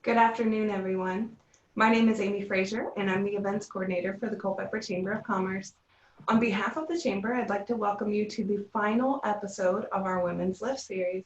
Good afternoon, everyone. My name is Amy Frazier, and I'm the events coordinator for the Culpeper Chamber of Commerce. On behalf of the Chamber, I'd like to welcome you to the final episode of our Women's Lift series.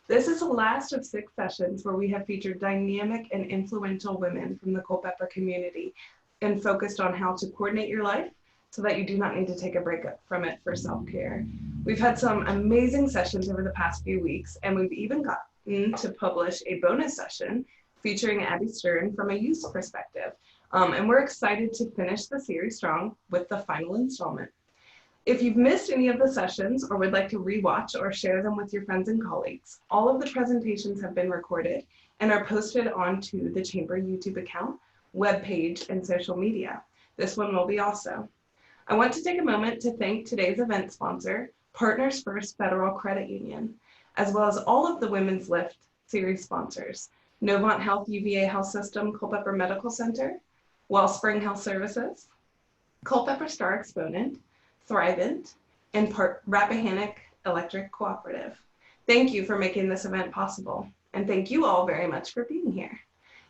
This is the last of 6 sessions where we have featured dynamic and influential women from the Culpeper community and focused on how to coordinate your life so that you do not need to take a break from it for self-care. We've had some amazing sessions over the past few weeks, and we've even gotten to publish a bonus session featuring Abby Stern from a youth perspective. And we're excited to finish the series strong with the final installment. If you've missed any of the sessions or would like to rewatch or share them with your friends and colleagues, all of the presentations have been recorded and are posted onto the Chamber YouTube account, webpage, and social media. This one will be also. I want to take a moment to thank today's event sponsor, Partners First Federal Credit Union, as well as all of the Women's Lift series sponsors, Novant Health UVA Health System Culpeper Medical Center, Wellspring Health Services, Culpeper Star Exponent, Thrivent, and Rappahannock Electric Cooperative. Thank you for making this event possible, and thank you all very much for being here.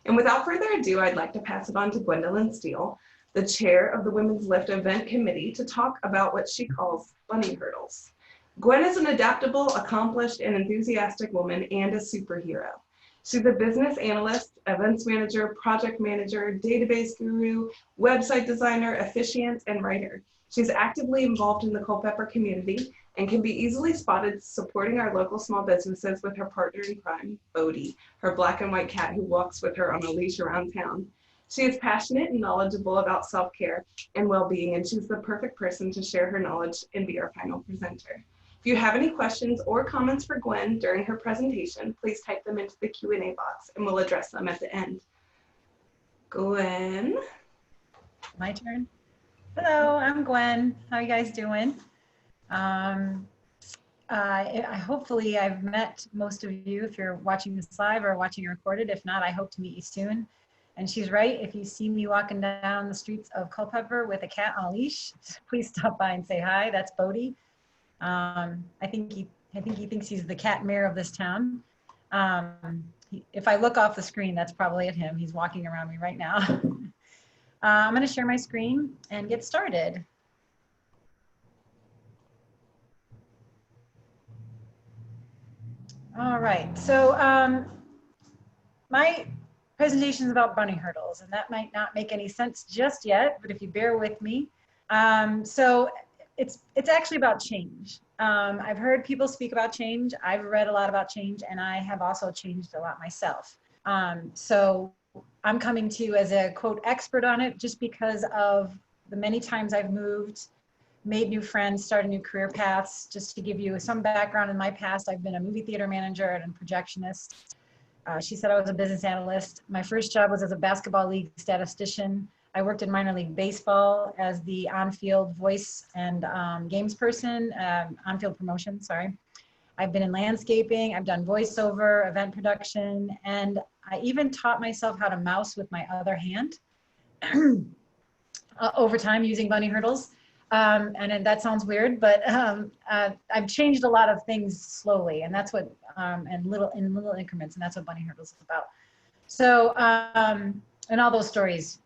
And without further ado, I'd like to pass it on to Gwendolyn Steele, the chair of the Women's Lift Event Committee, to talk about what she calls bunny hurdles. Gwen is an adaptable, accomplished, and enthusiastic woman and a superhero. She's a business analyst, events manager, project manager, database guru, website designer, officiant, and writer. She's actively involved in the Culpeper community and can be easily spotted supporting our local small businesses with her partner in crime, Bodie, her black and white cat who walks with her on a leash around town. She is passionate and knowledgeable about self-care and well-being, and she's the perfect person to share her knowledge and be our final presenter. If you have any questions or comments for Gwen during her presentation, please type them into the Q&A box and we'll address them at the end. Gwen? My turn. Hello, I'm Gwen. How are you guys doing? Hopefully I've met most of you if you're watching this live or watching it recorded. If not, I hope to meet you soon. And she's right. If you see me walking down the streets of Culpeper with a cat on a leash, please stop by and say hi. That's Bodie. I think he thinks he's the cat mayor of this town. If I look off the screen, that's probably at him. He's walking around me right now. I'm going to share my screen and get started. All right. So my presentation is about bunny hurdles, and that might not make any sense just yet, but if you bear with me. So it's actually about change. I've heard people speak about change. I've read a lot about change, and I have also changed a lot myself. So I'm coming to you as a quote expert on it just because of the many times I've moved, made new friends, started new career paths. Just to give you some background in my past, I've been a movie theater manager and a projectionist. She said I was a business analyst. My first job was as a basketball league statistician. I worked in minor league baseball as the on-field voice and games person, on-field promotion, sorry. I've been in landscaping, I've done voiceover, event production, and I even taught myself how to mouse with my other hand over time using bunny hurdles. And that sounds weird, but I've changed a lot of things slowly, and that's what, in little increments, and that's what bunny hurdles is about. So, and all those stories,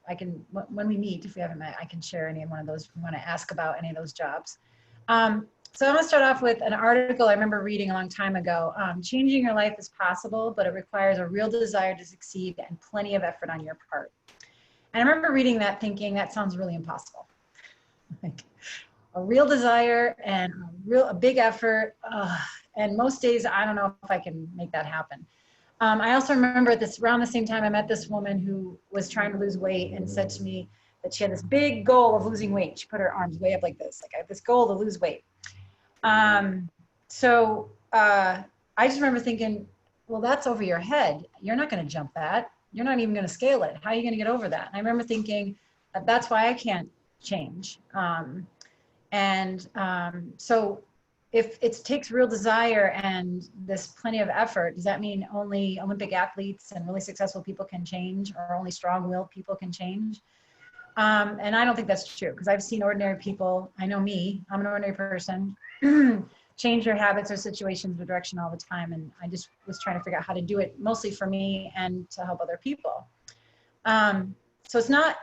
when we meet, if we haven't met, I can share any one of those if you want to ask about any of those jobs. So I'm going to start off with an article I remember reading a long time ago. Changing your life is possible, but it requires a real desire to succeed and plenty of effort on your part. And I remember reading that thinking, that sounds really impossible. Like a real desire and a big effort. And most days, I don't know if I can make that happen. I also remember around the same time I met this woman who was trying to lose weight and said to me that she had this big goal of losing weight. She put her arms way up like this, like I have this goal to lose weight. So I just remember thinking, well, that's over your head. You're not going to jump that. You're not even going to scale it. How are you going to get over that? And I remember thinking that's why I can't change. So if it takes real desire and this plenty of effort, does that mean only Olympic athletes and really successful people can change, or only strong-willed people can change? And I don't think that's true, because I've seen ordinary people. I know me, I'm an ordinary person change your habits or situations or direction all the time. And I just was trying to figure out how to do it mostly for me and to help other people. So it's not,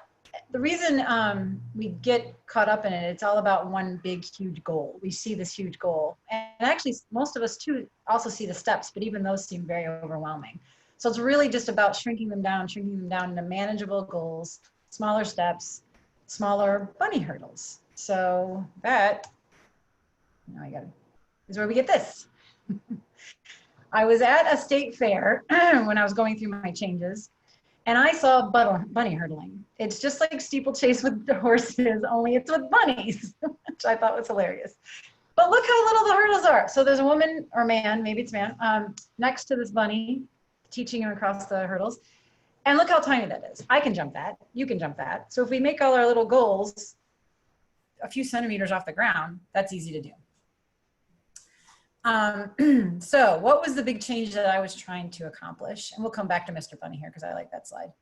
the reason we get caught up in it, it's all about one big, huge goal. We see this huge goal. And actually, most of us too also see the steps, but even those seem very overwhelming. So it's really just about shrinking them down into manageable goals, smaller steps, smaller bunny hurdles. So that, now I got is where we get this. I was at a state fair when I was going through my changes, and I saw bunny hurdling. It's just like steeplechase with the horses, only it's with bunnies, which I thought was hilarious. But look how little the hurdles are. So there's a woman or man, maybe it's man, next to this bunny, teaching him across the hurdles. And look how tiny that is. I can jump that. You can jump that. So if we make all our little goals a few centimeters off the ground, that's easy to do. So what was the big change that I was trying to accomplish? And we'll come back to Mr. Bunny here because I like that slide.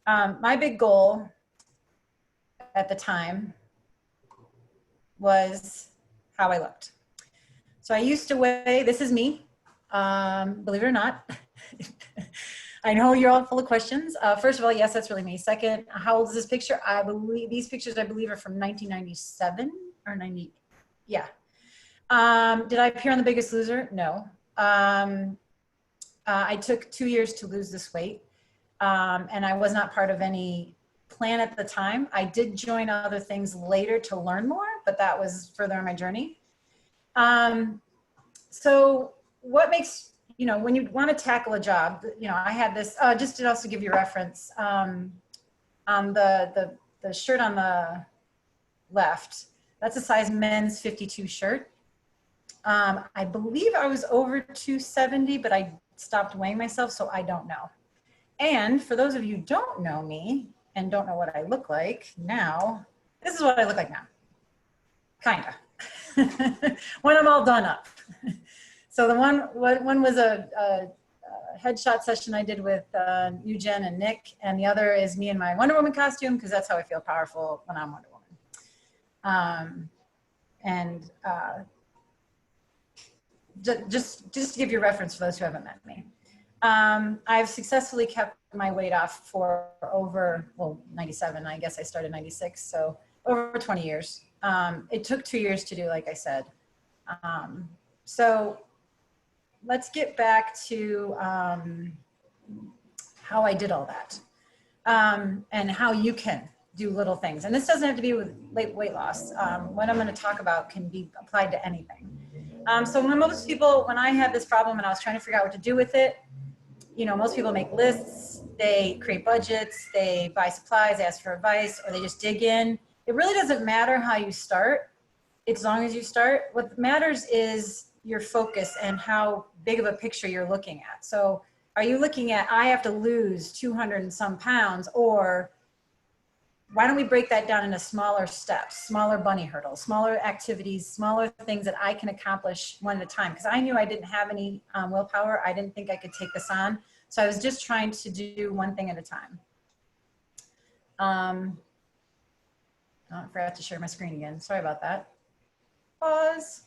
My big goal at the time was how I looked. So I used to weigh, this is me, believe it or not. I know you're all full of questions. First of all, yes, that's really me. Second, how old is this picture? I believe these pictures, I believe, are from 1997 or 90. Yeah. Did I appear on The Biggest Loser? No. I took 2 years to lose this weight, and I was not part of any plan at the time. I did join other things later to learn more, but that was further in my journey. So what makes, you know, when you want to tackle a job, you know, I had this, just to also give you a reference, on the shirt on the left, that's a size men's 52 shirt. I believe I was over 270, but I stopped weighing myself, so I don't know. And for those of you who don't know me and don't know what I look like now, this is what I look like now, kinda, when I'm all done up. So the one was a headshot session I did with Eugen and Nick, and the other is me in my Wonder Woman costume, because that's how I feel powerful when I'm Wonder Woman. Just to give you a reference for those who haven't met me. I've successfully kept my weight off for over, well, 97, I guess I started 96, so over 20 years. It took 2 years to do, like I said. So let's get back to how I did all that, and how you can do little things. And this doesn't have to be with weight loss. What I'm going to talk about can be applied to anything. So when most people, when I had this problem and I was trying to figure out what to do with it, you know, most people make lists, they create budgets, they buy supplies, they ask for advice, or they just dig in. It really doesn't matter how you start, as long as you start. What matters is your focus and how big of a picture you're looking at. So are you looking at, I have to lose 200 and some pounds, or why don't we break that down into smaller steps, smaller bunny hurdles, smaller activities, smaller things that I can accomplish one at a time? Because I knew I didn't have any willpower. I didn't think I could take this on. So I was just trying to do one thing at a time. Oh, I forgot to share my screen again. Sorry about that. Pause.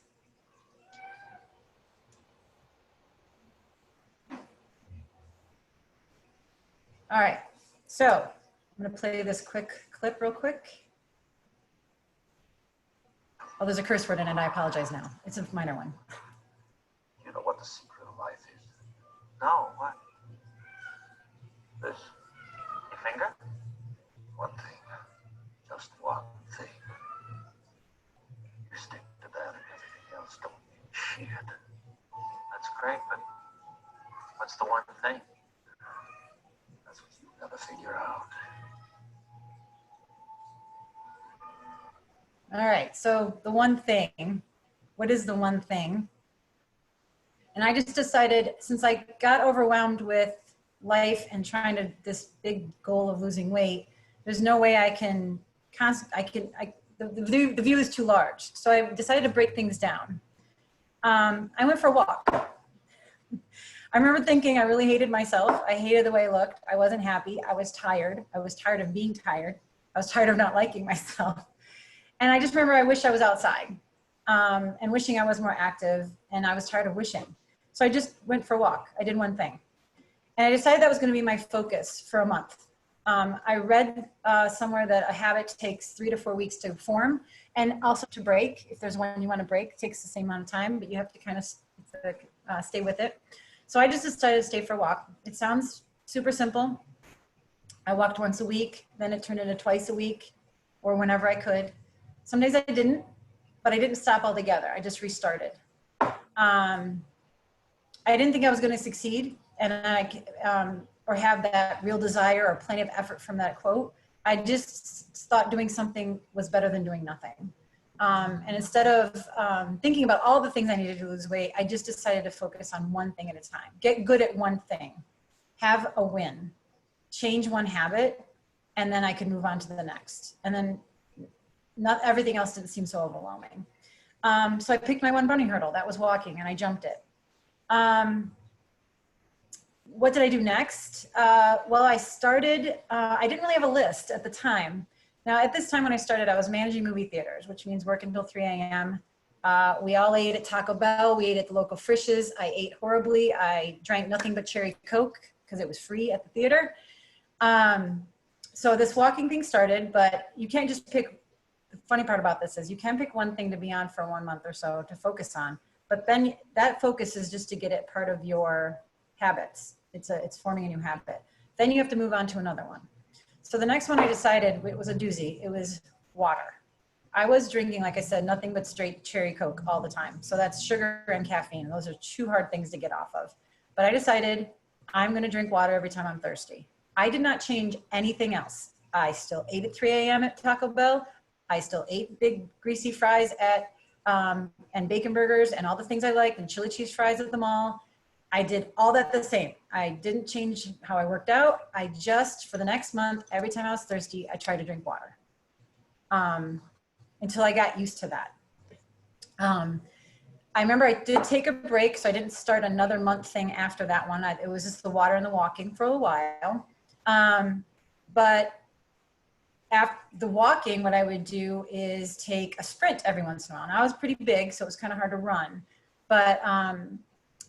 All right, so I'm gonna play this quick clip real quick. Oh, there's a curse word in it, I apologize now. It's a minor one. You know what the secret of life is? No, what? This. Your finger? One thing. Just one thing. You stick to that and everything else don't mean shit. That's great, but what's the one thing? That's what you'll never figure out. All right, so the one thing, what is the one thing? And I just decided, since I got overwhelmed with life and trying to, this big goal of losing weight, there's no way I can, the view is too large. So I decided to break things down. I went for a walk. I remember thinking I really hated myself. I hated the way I looked. I wasn't happy. I was tired. I was tired of being tired. I was tired of not liking myself. And I just remember I wish I was outside. and wishing I was more active, and I was tired of wishing. So I just went for a walk. I did one thing. And I decided that was going to be my focus for a month. I read somewhere that a habit takes 3 to 4 weeks to form, and also to break. If there's one you want to break, it takes the same amount of time, but you have to kind of stay with it. So I just decided to stay for a walk. It sounds super simple. I walked once a week, then it turned into twice a week, or whenever I could. Some days I didn't, but I didn't stop altogether. I just restarted. I didn't think I was going to succeed, and or have that real desire or plenty of effort from that quote. I just thought doing something was better than doing nothing. And instead of thinking about all the things I needed to lose weight, I just decided to focus on one thing at a time. Get good at one thing, have a win, change one habit, and then I could move on to the next. And then not everything else didn't seem so overwhelming. So I picked my one bunny hurdle. That was walking, and I jumped it. What did I do next? Well, I started, I didn't really have a list at the time. Now, at this time when I started, I was managing movie theaters, which means working until 3 a.m. We all ate at Taco Bell. We ate at the local Frisch's. I ate horribly. I drank nothing but cherry Coke because it was free at the theater. So this walking thing started, but you can't just pick, the funny part about this is you can pick one thing to be on for 1 month or so to focus on, but then that focus is just to get it part of your habits. It's forming a new habit. Then you have to move on to another one. So the next one I decided, it was a doozy. It was water. I was drinking, like I said, nothing but straight cherry Coke all the time. So that's sugar and caffeine. Those are 2 hard things to get off of. But I decided I'm going to drink water every time I'm thirsty. I did not change anything else. I still ate at 3 a.m. at Taco Bell. I still ate big greasy fries at and bacon burgers and all the things I liked, and chili cheese fries at the mall. I did all that the same. I didn't change how I worked out. I just, for the next month, every time I was thirsty, I tried to drink water until I got used to that. I remember I did take a break, so I didn't start another month thing after that one. It was just the water and the walking for a while. But after the walking, what I would do is take a sprint every once in a while. And I was pretty big, so it was kind of hard to run. But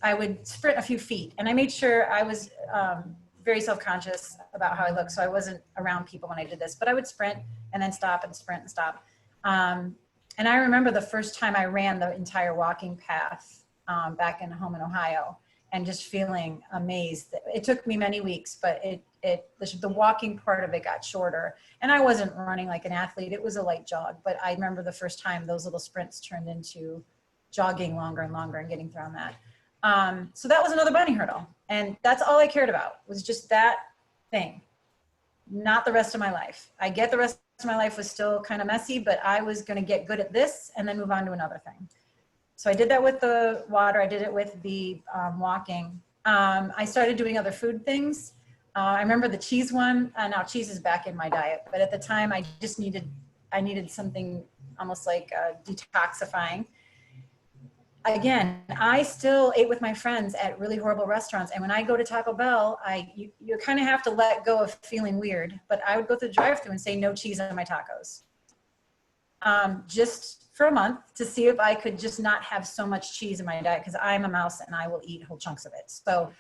I would sprint a few feet, and I made sure I was very self-conscious about how I looked, so I wasn't around people when I did this, but I would sprint and then stop and sprint and stop. And I remember the first time I ran the entire walking path back in home in Ohio, and just feeling amazed. It took me many weeks, but the walking part of it got shorter, and I wasn't running like an athlete. It was a light jog, but I remember the first time those little sprints turned into jogging longer and longer and getting through that. So that was another bunny hurdle. And that's all I cared about, was just that thing, not the rest of my life. I get the rest of my life was still kind of messy, but I was going to get good at this and then move on to another thing. So I did that with the water. I did it with the walking. I started doing other food things. I remember the cheese one. Now cheese is back in my diet, but at the time I needed something almost like detoxifying. Again, I still ate with my friends at really horrible restaurants. And when I go to Taco Bell, you kind of have to let go of feeling weird, but I would go through the drive-thru and say no cheese on my tacos. Just for a month to see if I could just not have so much cheese in my diet, because I'm a mouse and I will eat whole chunks of it. So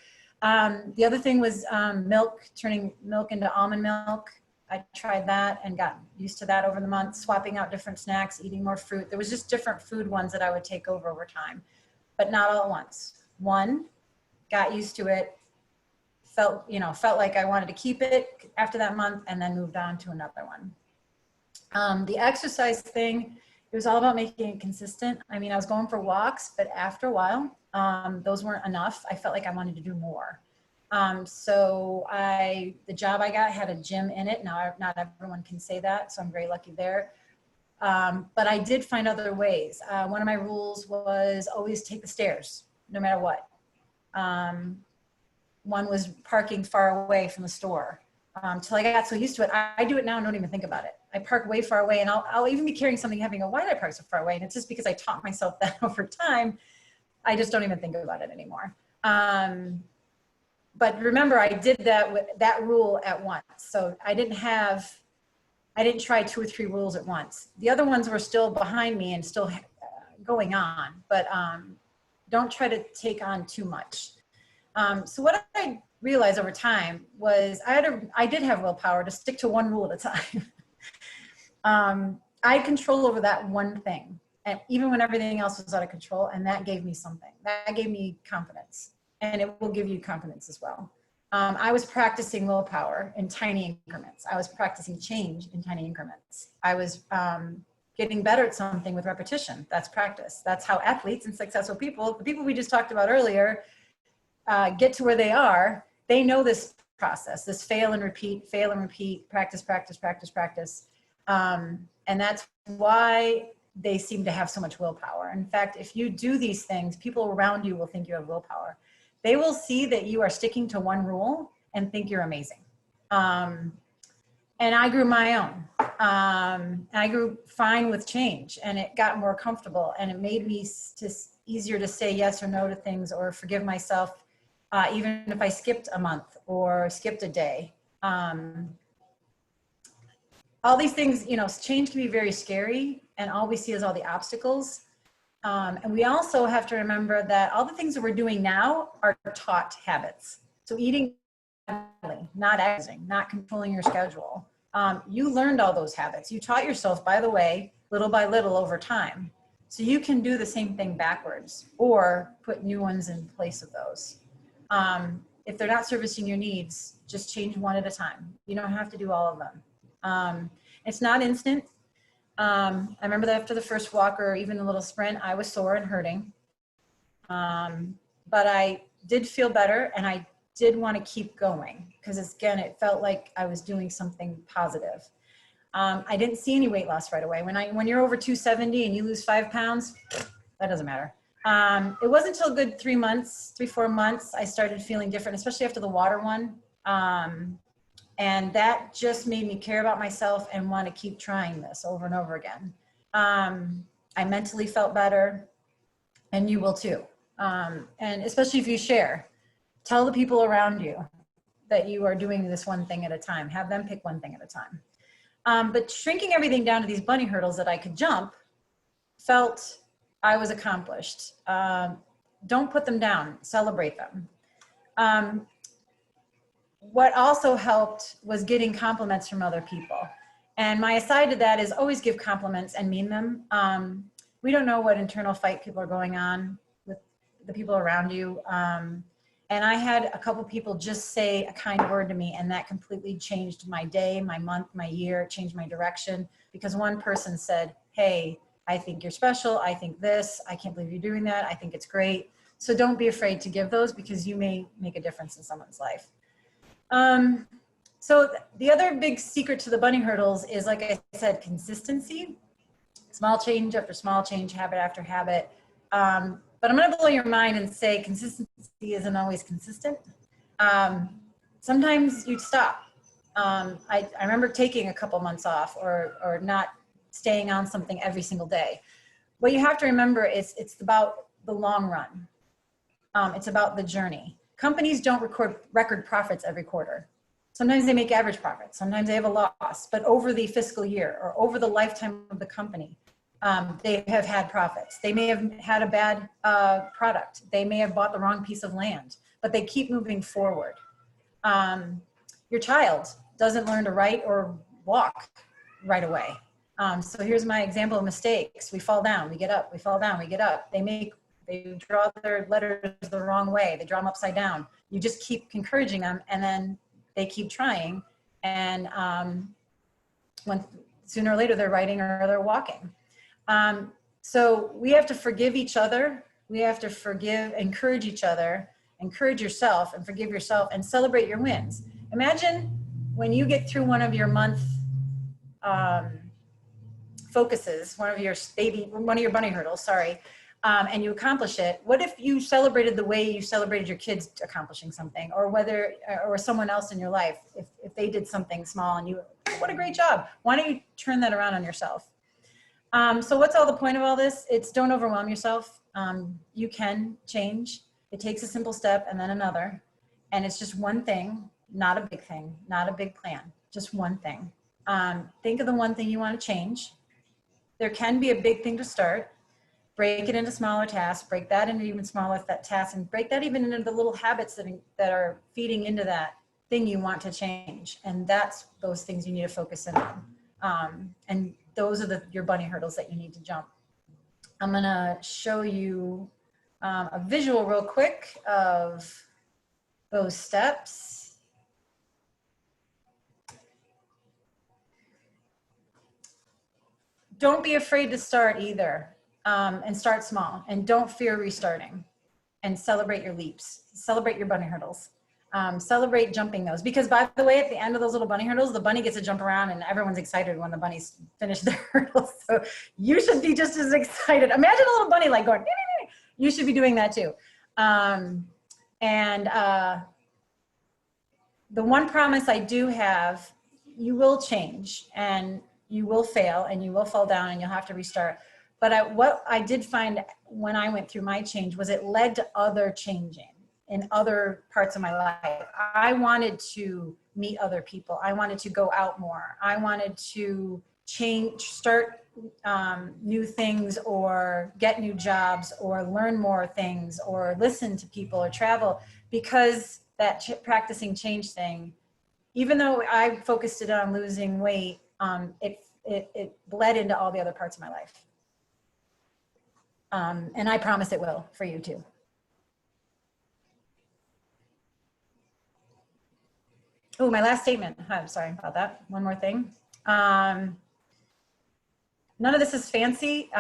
the other thing was milk, turning milk into almond milk. I tried that and got used to that over the month, swapping out different snacks, eating more fruit. There was just different food ones that I would take over time, but not all at once. One, got used to it, felt like I wanted to keep it after that month, and then moved on to another one. The exercise thing, it was all about making it consistent. I mean, I was going for walks, but after a while, those weren't enough. I felt like I wanted to do more. So the job I got had a gym in it. Now, not everyone can say that, so I'm very lucky there. But I did find other ways. One of my rules was always take the stairs, no matter what. One was parking far away from the store. Till I got so used to it. I do it now and don't even think about it. I park way far away, and I'll even be carrying something heavy and go, why did I park so far away? And it's just because I taught myself that over time. I just don't even think about it anymore. But remember, I did that with that rule at once. So I didn't try 2 or 3 rules at once. The other ones were still behind me and still going on, but don't try to take on too much. So what I realized over time was I did have willpower to stick to one rule at a time. I had control over that one thing, and even when everything else was out of control, and that gave me something. That gave me confidence, and it will give you confidence as well. I was practicing willpower in tiny increments. I was practicing change in tiny increments. I was getting better at something with repetition. That's practice. That's how athletes and successful people, the people we just talked about earlier, get to where they are. They know this process, this fail and repeat, practice, practice, practice, practice. And that's why they seem to have so much willpower. In fact, if you do these things, people around you will think you have willpower. They will see that you are sticking to one rule and think you're amazing. And I grew my own. And I grew fine with change, and it got more comfortable, and it made me just easier to say yes or no to things, or forgive myself, even if I skipped a month or skipped a day. All these things, you know, change can be very scary, and all we see is all the obstacles. And we also have to remember that all the things that we're doing now are taught habits. So eating, not exercising, not controlling your schedule. You learned all those habits. You taught yourself, by the way, little by little over time. So you can do the same thing backwards or put new ones in place of those. If they're not servicing your needs, just change one at a time. You don't have to do all of them. It's not instant. I remember that after the first walk or even a little sprint, I was sore and hurting. But I did feel better, and I did want to keep going because, again, it felt like I was doing something positive. I didn't see any weight loss right away. When you're over 270 and you lose 5 pounds, that doesn't matter. It wasn't until a good 3-4 months, I started feeling different, especially after the water one. And that just made me care about myself and want to keep trying this over and over again. I mentally felt better, and you will too. And especially if you share, tell the people around you that you are doing this one thing at a time. Have them pick one thing at a time. But shrinking everything down to these bunny hurdles that I could jump felt I was accomplished. Don't put them down, celebrate them. What also helped was getting compliments from other people. And my aside to that is always give compliments and mean them. We don't know what internal fight people are going on with the people around you. And I had a couple people just say a kind word to me, and that completely changed my day, my month, my year, changed my direction, because one person said, hey, I think you're special. I think this, I can't believe you're doing that. I think it's great. So don't be afraid to give those, because you may make a difference in someone's life. So the other big secret to the bunny hurdles is, like I said, consistency, small change after small change, habit after habit. But I'm going to blow your mind and say consistency isn't always consistent. Sometimes you stop. I remember taking a couple months off or not staying on something every single day. What you have to remember is it's about the long run. It's about the journey. Companies don't record profits every quarter. Sometimes they make average profits. Sometimes they have a loss. But over the fiscal year or over the lifetime of the company, they have had profits. They may have had a bad product. They may have bought the wrong piece of land, but they keep moving forward. Your child doesn't learn to write or walk right away. So here's my example of mistakes. We fall down, we get up, we fall down, we get up. They draw their letters the wrong way. They draw them upside down. You just keep encouraging them, and then they keep trying. And when sooner or later they're writing or they're walking. So we have to forgive each other. We have to encourage each other, encourage yourself, and forgive yourself, and celebrate your wins. Imagine when you get through one of your month focuses, one of your bunny hurdles, sorry, and you accomplish it. What if you celebrated the way you celebrated your kids accomplishing something, or someone else in your life, if they did something small and you, what a great job. Why don't you turn that around on yourself? So what's all the point of all this? It's don't overwhelm yourself. You can change. It takes a simple step and then another. And it's just one thing, not a big thing, not a big plan, just one thing. Think of the one thing you want to change. There can be a big thing to start, break it into smaller tasks, break that into even smaller tasks, and break that even into the little habits that are feeding into that thing you want to change. And that's those things you need to focus in on. And those are your bunny hurdles that you need to jump. I'm gonna show you a visual real quick of those steps. Don't be afraid to start either, and start small, and don't fear restarting, and celebrate your leaps, celebrate your bunny hurdles, celebrate jumping those, because by the way, at the end of those little bunny hurdles, the bunny gets to jump around and everyone's excited when the bunnies finish their hurdles. So you should be just as excited. Imagine a little bunny like going, nee, nee, nee. You should be doing that too. The one promise I do have, you will change and you will fail and you will fall down and you'll have to restart. But what I did find when I went through my change was it led to other changing in other parts of my life. I wanted to meet other people. I wanted to go out more. I wanted to start new things or get new jobs or learn more things or listen to people or travel, because that practicing change thing, even though I focused it on losing weight, it bled into all the other parts of my life. And I promise it will for you too. Oh, my last statement. I'm sorry about that. One more thing. None of this is fancy.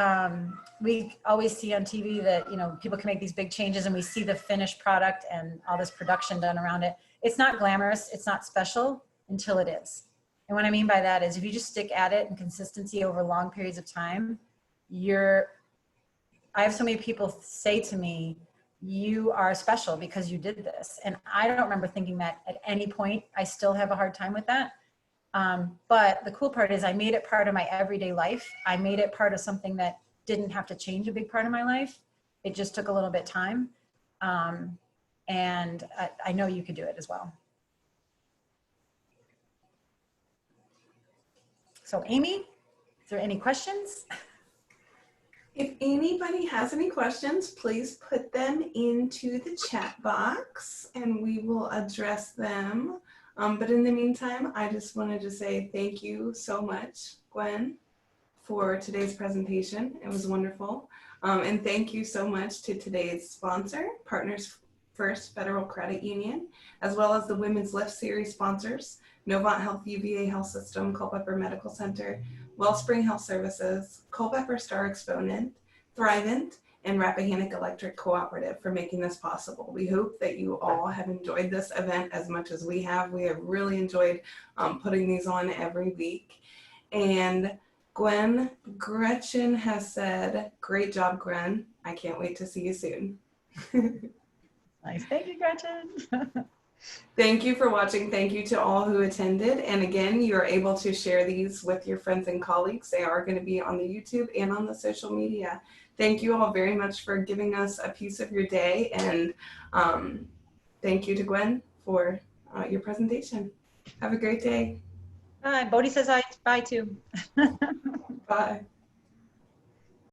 We always see on TV that, you know, people can make these big changes and we see the finished product and all this production done around it. It's not glamorous. It's not special until it is. And what I mean by that is if you just stick at it and consistency over long periods of time, I have so many people say to me, you are special because you did this. And I don't remember thinking that at any point. I still have a hard time with that. But the cool part is I made it part of my everyday life. I made it part of something that didn't have to change a big part of my life. It just took a little bit of time. And I know you could do it as well. So Amy, is there any questions? If anybody has any questions, please put them into the chat box and we will address them. But in the meantime, I just wanted to say thank you so much, Gwen, for today's presentation. It was wonderful. And thank you so much to today's sponsor, Partners First Federal Credit Union, as well as the Women's Lift Series sponsors, Novant Health UVA Health System, Culpeper Medical Center, Wellspring Health Services, Culpeper Star Exponent, Thrivent, and Rappahannock Electric Cooperative for making this possible. We hope that you all have enjoyed this event as much as we have. We have really enjoyed putting these on every week. And Gretchen has said, great job, Gwen. I can't wait to see you soon. Nice. Thank you, Gretchen. Thank you for watching. Thank you to all who attended. And again, you are able to share these with your friends and colleagues. They are going to be on the YouTube and on the social media. Thank you all very much for giving us a piece of your day. And thank you to Gwen for your presentation. Have a great day. Bodhi says bye too. Bye.